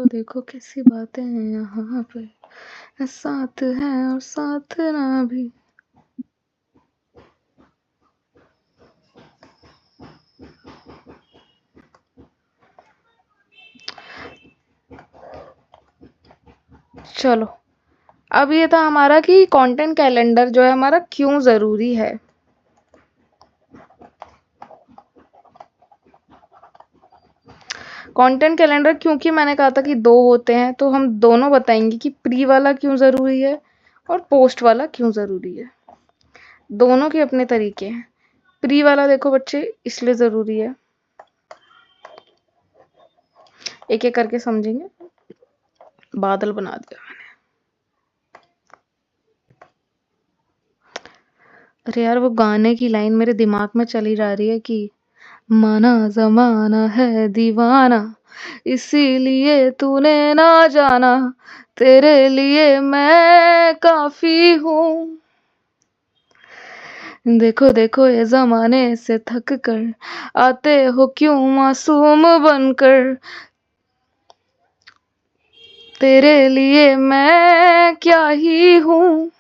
देखो देखो कैसी बातें हैं यहाँ पे, साथ है और साथ ना भी। चलो, अब ये था हमारा कि कंटेंट कैलेंडर जो है हमारा क्यों ज़रूरी है। कंटेंट कैलेंडर क्योंकि मैंने कहा था कि 2 होते हैं, तो हम दोनों बताएँगे कि प्री वाला क्यों ज़रूरी है और पोस्ट वाला क्यों ज़रूरी है। दोनों के अपने तरीके हैं। प्री वाला देखो बच्चे इसलिए ज़रूरी है, एक-एक करके समझेंगे। बादल बना दिया मैंने। अरे यार, वो गाने की लाइन मेरे दिमाग में चली जा रही है कि माना ज़माना है दीवाना, इसीलिए तूने ना जाना, तेरे लिए मैं काफ़ी हूँ। देखो देखो ये ज़माने से थक कर आते हो क्यों मासूम बनकर, तेरे लिए मैं क्या ही हूँ।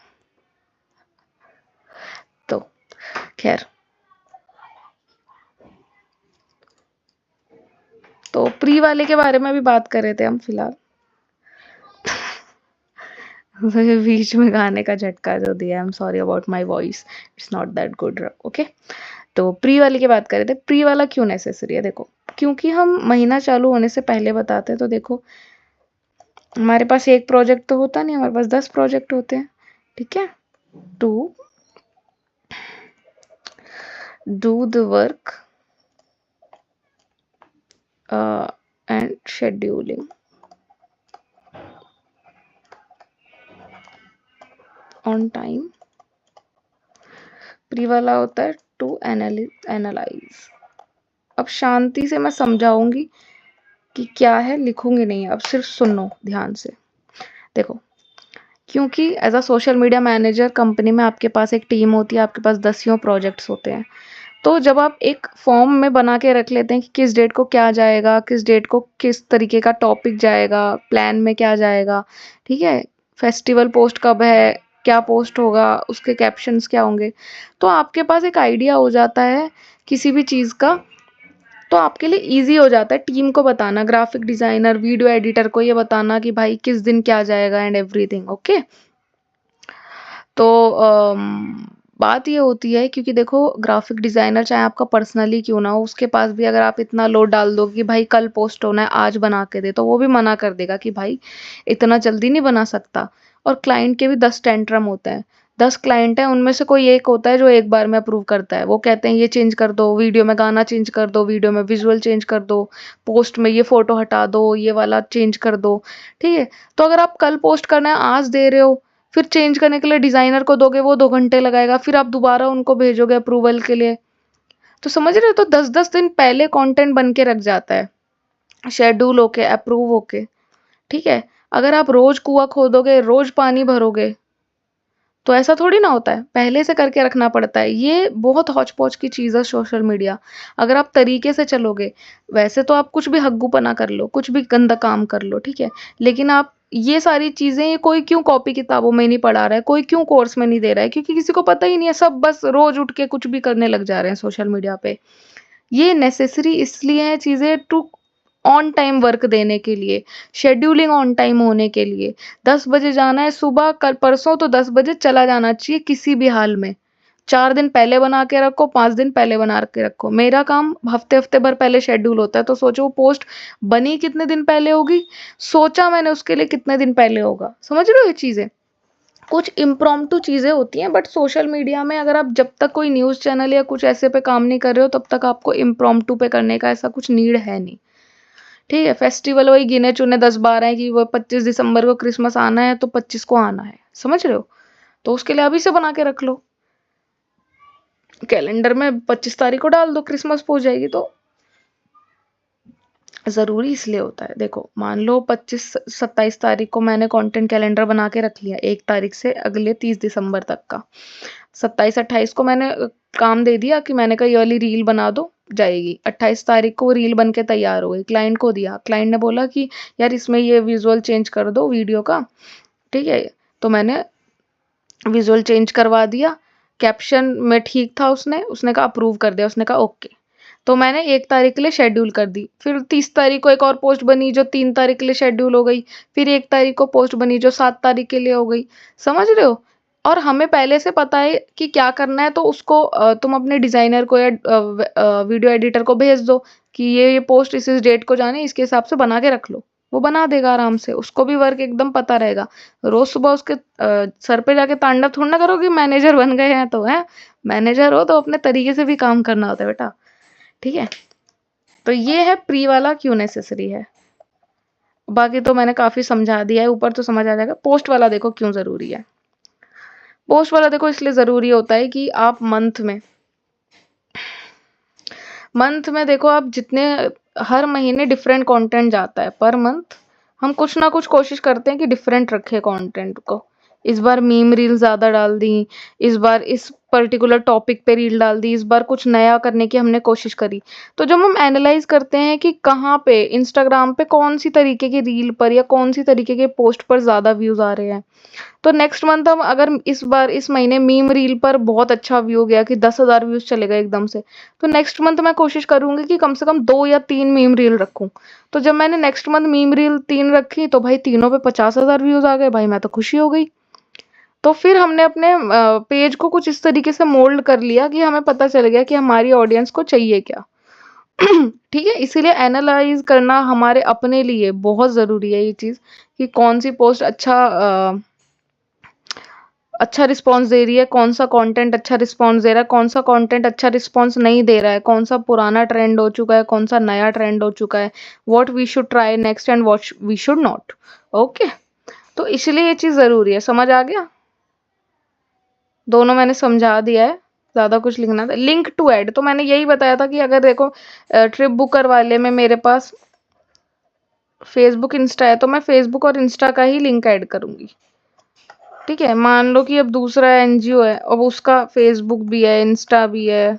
तो खैर, तो प्री वाले के बारे में भी बात कर रहे थे हम फिलहाल। बीच में गाने का झटका जो दिया, I am sorry about my voice, it's not that good. Okay, तो प्री वाले की बात कर रहे थे। प्री वाला क्यों नेसेसरी है? देखो, क्योंकि हम महीना चालू होने से पहले बताते हैं। तो देखो, हमारे पास एक प्रोजेक्ट तो होता नहीं, हमारे पास 10 प्रोजेक्ट होते हैं, ठीक है। To do the work and scheduling on time. Pre वाला होता है टू एनालाइज। अब शांति से मैं समझाऊंगी कि क्या है, लिखूंगी नहीं, अब सिर्फ सुनो ध्यान से। देखो, क्योंकि as a social media manager company में आपके पास एक टीम होती है, आपके पास दसियों प्रोजेक्ट्स होते हैं। तो जब आप एक फॉर्म में बना के रख लेते हैं कि किस डेट को क्या जाएगा, किस डेट को किस तरीके का टॉपिक जाएगा, प्लान में क्या जाएगा, ठीक है, फेस्टिवल पोस्ट कब है, क्या पोस्ट होगा, उसके कैप्शंस क्या होंगे, तो आपके पास एक आइडिया हो जाता है किसी भी चीज़ का। तो आपके लिए इजी हो जाता है टीम को बताना, ग्राफिक डिज़ाइनर, वीडियो एडिटर को ये बताना कि भाई किस दिन क्या जाएगा एंड एवरीथिंग। ओके, तो बात ये होती है, क्योंकि देखो ग्राफिक डिज़ाइनर चाहे आपका पर्सनली क्यों ना हो, उसके पास भी अगर आप इतना लोड डाल दो कि भाई कल पोस्ट होना है, आज बना के दे, तो वो भी मना कर देगा कि भाई इतना जल्दी नहीं बना सकता। और क्लाइंट के भी 10 टेंट्रम होते हैं। 10 क्लाइंट हैं, उनमें से कोई एक होता है जो एक बार में अप्रूव करता है। वो कहते हैं ये चेंज कर दो, वीडियो में गाना चेंज कर दो, वीडियो में विजुअल चेंज कर दो, पोस्ट में ये फोटो हटा दो, ये वाला चेंज कर दो, ठीक है। तो अगर आप कल पोस्ट करना है, आज दे रहे हो, फिर चेंज करने के लिए डिज़ाइनर को दोगे, वो 2 घंटे लगाएगा, फिर आप दोबारा उनको भेजोगे अप्रूवल के लिए। तो समझ रहे हो? तो 10-10 दिन पहले कंटेंट बन के रख जाता है, शेड्यूल होके, अप्रूव होके, ठीक है। अगर आप रोज़ कुआँ खोदोगे, रोज़ पानी भरोगे, तो ऐसा थोड़ी ना होता है, पहले से करके रखना पड़ता है। ये बहुत हौच-पौच की चीज़ है सोशल मीडिया। अगर आप तरीके से चलोगे, वैसे तो आप कुछ भी हग्गूपना कर लो, कुछ भी गंदा काम कर लो, ठीक है। लेकिन आप ये सारी चीज़ें, ये कोई क्यों कॉपी किताबों में नहीं पढ़ा रहा है, कोई क्यों कोर्स में नहीं दे रहा है, क्योंकि किसी को पता ही नहीं है। सब बस रोज़ उठ के कुछ भी करने लग जा रहे हैं सोशल मीडिया पे। ये नेसेसरी इसलिए है चीज़ें, टू ऑन टाइम वर्क देने के लिए, शेड्यूलिंग ऑन टाइम होने के लिए। 10 बजे जाना है सुबह, कल परसों तो 10 बजे चला जाना चाहिए किसी भी हाल में। 4 दिन पहले बना के रखो, 5 दिन पहले बना के रखो। मेरा काम हफ्ते-हफ्ते भर पहले शेड्यूल होता है, तो सोचो वो पोस्ट बनी कितने दिन पहले होगी, सोचा मैंने उसके लिए कितने दिन पहले होगा। समझ रहे हो ये चीज़ें? कुछ इम्प्रॉम्प्टू चीज़ें होती हैं, बट सोशल मीडिया में अगर आप जब तक कोई न्यूज़ चैनल या कुछ ऐसे पे काम नहीं कर रहे हो, तब तक आपको इम्प्रॉम्प्टू पे करने का ऐसा कुछ नीड है नहीं। ठीक है, फेस्टिवल वही गिने चुने 10-12 हैं कि वो 25 दिसंबर को क्रिसमस आना है तो 25 को आना है। समझ रहे हो? तो उसके लिए अभी से बना के रख लो। कैलेंडर में 25 तारीख को डाल दो, क्रिसमस पहुंच जाएगी। तो ज़रूरी इसलिए होता है, देखो मान लो 25-27 तारीख को मैंने कंटेंट कैलेंडर बना के रख लिया 1 तारीख से अगले 30 दिसंबर तक का। 27-28 को मैंने काम दे दिया कि मैंने कहा ये वाली रील बना दो, जाएगी। 28 तारीख को वो रील बन के तैयार हो गई, क्लाइंट को दिया। क्लाइंट ने बोला कि यार इसमें ये विजुअल चेंज कर दो वीडियो का, ठीक है? तो मैंने विजुअल चेंज करवा दिया, कैप्शन में ठीक था, उसने कहा अप्रूव कर दिया, उसने कहा ओके। तो मैंने 1 तारीख के लिए शेड्यूल कर दी। फिर 30 तारीख को एक और पोस्ट बनी जो 3 तारीख के लिए शेड्यूल हो गई। फिर 1 तारीख को पोस्ट बनी जो 7 तारीख के लिए हो गई। समझ रहे हो? और हमें पहले से पता है कि क्या करना है, तो उसको तुम अपने डिज़ाइनर को या वीडियो एडिटर को भेज दो कि ये पोस्ट इस डेट को जानी है, इसके हिसाब से बना के रख लो। वो बना देगा आराम से, उसको भी वर्क एकदम पता रहेगा। रोज़ सुबह उसके सर पे जाके तांडव थोड़ी ना करो कि मैनेजर बन गए हैं तो, हैं? मैनेजर हो तो अपने तरीके से भी काम करना होता है बेटा, ठीक है? तो ये है प्री वाला क्यों नेसेसरी है। बाकी तो मैंने काफ़ी समझा दिया है, ऊपर तो समझ आ जाएगा। पोस्ट वाला देखो क्यों ज़रूरी है। पोस्ट वाला देखो इसलिए ज़रूरी होता है कि आप मंथ में देखो आप जितने हर महीने डिफरेंट कंटेंट जाता है, पर मंथ हम कुछ ना कुछ कोशिश करते हैं कि डिफरेंट रखें कंटेंट को। इस बार मीम रील ज़्यादा डाल दी, इस बार इस पर्टिकुलर टॉपिक पे रील डाल दी, इस बार कुछ नया करने की हमने कोशिश करी। तो जब हम एनालाइज करते हैं कि कहाँ पे इंस्टाग्राम पे कौन सी तरीके की रील पर या कौन सी तरीके के पोस्ट पर ज़्यादा व्यूज़ आ रहे हैं, तो नेक्स्ट मंथ हम अगर इस महीने मीम रील पर बहुत अच्छा व्यू गया कि 10,000 व्यूज चले गए एकदम से, तो नेक्स्ट मंथ मैं कोशिश करूंगी कि कम से कम 2 या 3 मीम रील रखूं। तो जब मैंने नेक्स्ट मंथ मीम रील 3 रखी तो भाई तीनों पे 50,000 व्यूज आ गए, भाई मैं तो खुशी हो गई। तो फिर हमने अपने पेज को कुछ इस तरीके से मोल्ड कर लिया कि हमें पता चल गया कि हमारी ऑडियंस को चाहिए क्या। ठीक है, इसीलिए एनालाइज करना हमारे अपने लिए बहुत ज़रूरी है ये चीज़ कि कौन सी पोस्ट अच्छा रिस्पॉन्स दे रही है, कौन सा कंटेंट अच्छा रिस्पॉन्स दे रहा है, कौन सा कंटेंट अच्छा रिस्पॉन्स नहीं दे रहा है, कौन सा पुराना ट्रेंड हो चुका है, कौन सा नया ट्रेंड हो चुका है, what we should try next and what we should not. Okay, तो इसलिए ये चीज़ ज़रूरी है। समझ आ गया? दोनों मैंने समझा दिया है, ज़्यादा कुछ लिखना था। लिंक टू ऐड तो मैंने यही बताया था कि अगर देखो ट्रिप बुक करवा ले में मेरे पास फेसबुक इंस्टा है तो मैं फेसबुक और इंस्टा का ही लिंक ऐड करूँगी। ठीक है, मान लो कि अब दूसरा एनजीओ है, अब उसका फेसबुक भी है, इंस्टा भी है,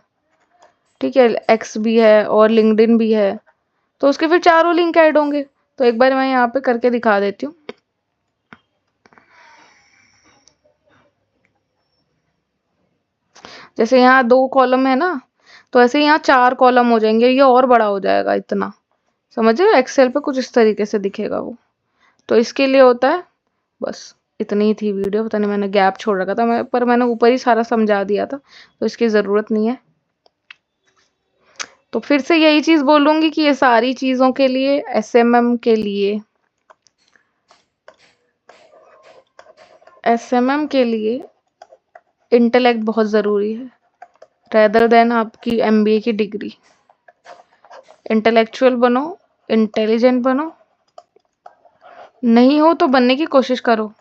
ठीक है, एक्स भी है और लिंक्डइन भी है, तो उसके फिर चारों लिंक ऐड होंगे। तो एक बार मैं यहाँ पे करके दिखा देती हूँ। जैसे यहाँ 2 कॉलम है ना, तो ऐसे यहाँ 4 कॉलम हो जाएंगे, ये और बड़ा हो जाएगा इतना। समझ रहे हो? एक्सेल पे कुछ इस तरीके से दिखेगा वो। तो इसके लिए होता है, बस इतनी ही थी वीडियो। पता नहीं मैंने गैप छोड़ रखा था, पर मैंने ऊपर ही सारा समझा दिया था, तो इसकी ज़रूरत नहीं है। तो फिर से यही चीज़ बोलूँगी कि ये सारी चीज़ों के लिए एसएमएम के लिए इंटेलेक्ट बहुत ज़रूरी है, रेदर देन आपकी एमबीए की डिग्री। इंटेलेक्चुअल बनो, इंटेलिजेंट बनो, नहीं हो तो बनने की कोशिश करो।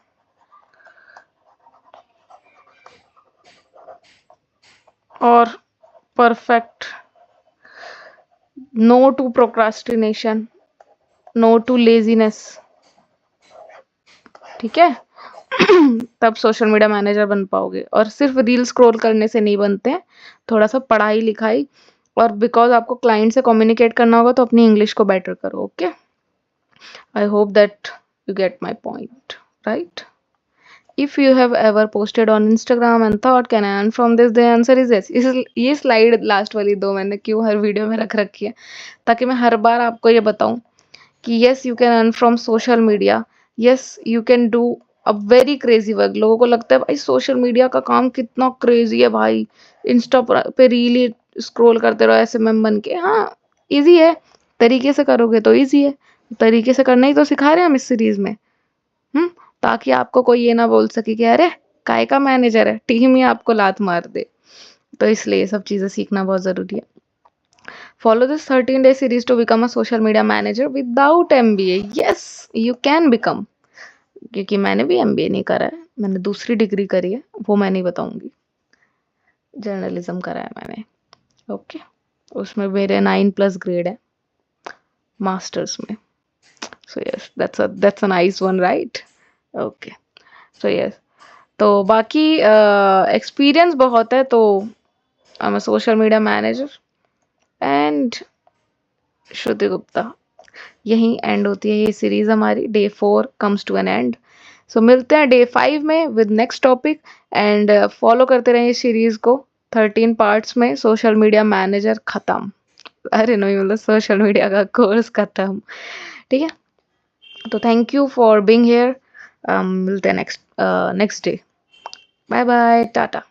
और perfect, no to procrastination, no to laziness, ठीक है? तब सोशल मीडिया मैनेजर बन पाओगे। और सिर्फ रील स्क्रॉल करने से नहीं बनते हैं, थोड़ा सा पढ़ाई लिखाई, और बिकॉज आपको क्लाइंट से कम्युनिकेट करना होगा तो अपनी इंग्लिश को बेटर करो। Okay, I hope that you get my point, right? If you have ever posted on Instagram and thought can I earn from this, the answer is yes। ये slide last वाली 2 मैंने क्यों हर video में रख रखी है, ताकि मैं हर बार आपको ये बताऊं कि yes you can earn from social media, yes you can do a very crazy work। लोगों को लगता है भाई सोशल मीडिया का काम कितना क्रेजी है भाई, इंस्टा पे रील स्क्रॉल करते रहो एसएमएम बन के। हाँ, इजी है, तरीके से करोगे तो इजी है, तरीके से करना ही तो सिखा रहे हैं हम इस सीरीज में। ताकि आपको कोई ये ना बोल सके कि अरे काय का मैनेजर है, टीम ही आपको लात मार दे। तो इसलिए ये सब चीज़ें सीखना बहुत ज़रूरी है। Follow this 13-day series to become a social media manager without MBA. Yes, you can become, क्योंकि मैंने भी एमबीए नहीं करा है, मैंने दूसरी डिग्री करी है, वो मैं नहीं बताऊंगी। जर्नलिज्म करा है मैंने, ओके, उसमें मेरे 9+ ग्रेड है। मास्टर्स में। So yes, that's a nice one, right? Okay, so yes, तो बाकी एक्सपीरियंस बहुत है, तो I am a social media manager and Shruti Gupta. यहीं एंड होती है ये सीरीज हमारी। Day 4 comes to an end. So मिलते हैं डे 5 में with next topic, and follow करते रहें इस सीरीज को। 13 पार्ट्स में सोशल मीडिया मैनेजर खत्म। अरे नहीं, मतलब सोशल मीडिया का कोर्स खत्म। ठीक है, तो thank you for being here. मिलते हैं next day. Bye bye, Tata.